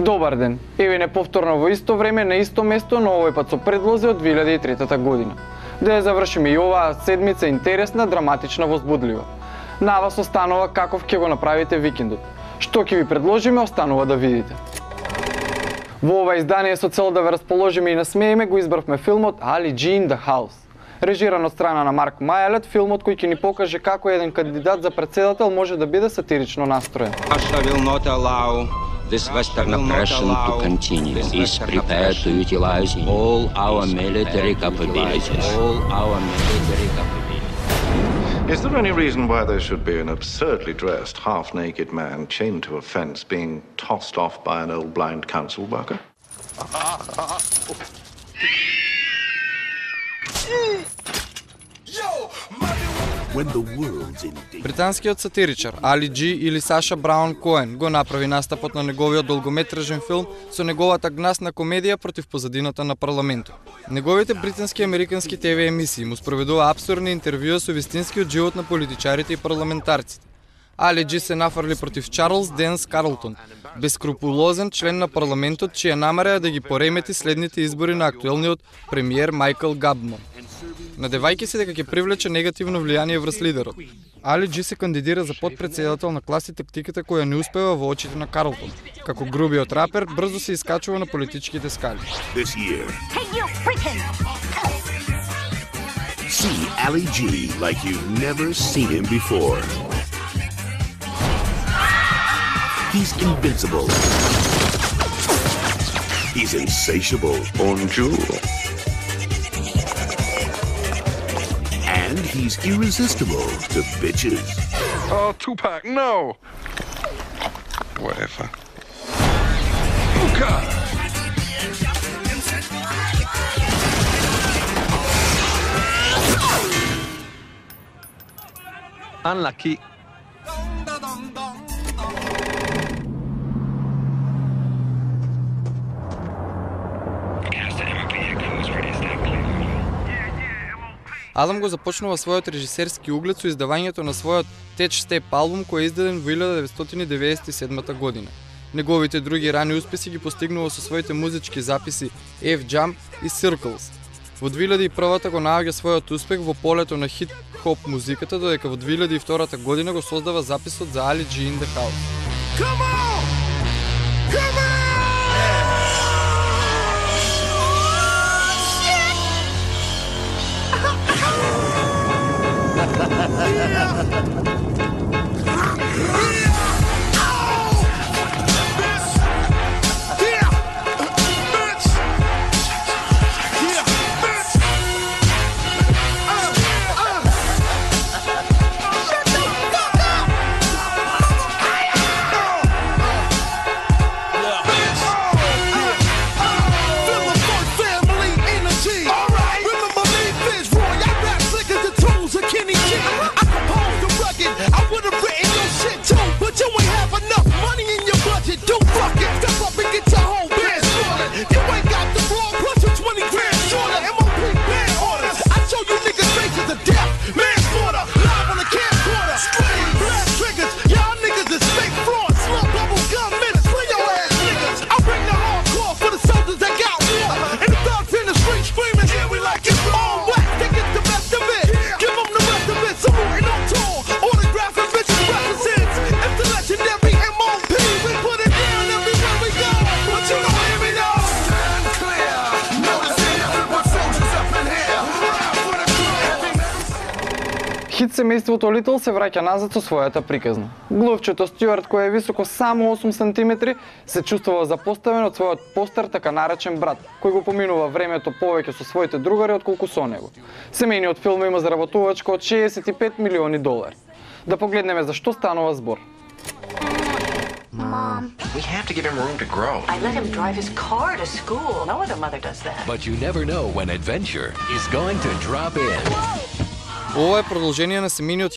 Добар ден! Еве неповторно во исто време на исто место, но овој пат со предлози од 2003 година. Да ја завршиме и оваа седмица интересна, драматична, возбудлива. На вас останува каков ќе го направите викендот. Што ќе ви предложиме, останува да видите. Во ова издание со цел да ве расположиме и насмееме го избравме филмот Ali G in the House. Режиран од страна на Марк Мајалет, филмот кој ќе ни покаже како еден кандидат за председател може да биде сатирично настроен. This Western oppression to continue is prepared to utilize all our military capabilities. Is there any reason why there should be an absurdly dressed, half-naked man chained to a fence being tossed off by an old blind council worker? Британскиот сатиричар Али Джи или Саша Браун Коен го направи настапот на неговиот долгометражен филм со неговата гнасна комедија против позадината на парламентот. Неговите британски и американски ТВ емисии му спроведува апсурдни интервјуа со вистинскиот живот на политичарите и парламентарците. Али Джи се нафрли против Чарлс Денс Карлтон, бескрупулозен член на парламентот чија намера е да ги поремети следните избори на актуелниот премиер Майкл Габмон. Надевајќи се дека ќе привлече негативно влијание врз лидерот, Али Джи се кандидира за подпредседател на клас и тактиката која не успева во очите на Карлтон. Како грубиот рапер брзо се искачува на политичките скали. See Ali G like you've never seen him before. He's invincible. He's insatiable. Bonjour. And he's irresistible to bitches. Oh, Tupac, no! Whatever. Luca! Unlucky. Адам го започнува својот режисерски углед со издавањето на својот Tech Step албум кој е издаден во 1997 година. Неговите други рани успеси ги постигнува со своите музички записи F-Jump и Circles. Во 2001 го наоѓа својот успех во полето на хип-хоп музиката, додека во 2002 година го создава записот за Ali G in the House. Come on! Come on! Хит семејството Литл се враќа назад со својата приказна. Глувчето Стюарт, кој е високо само 8 см, се чувствува запоставен од својот постар така наречен брат, кој го поминува времето повеќе со своите другари отколку со него. Семејниот филм има заработувачка од $65 милиони. Да погледнеме за што станува збор. Mom, we have to give him room to grow. I let him drive his car to school. No other mother does that. But you never know when adventure is going to drop in. Ова е продолжение на семејниот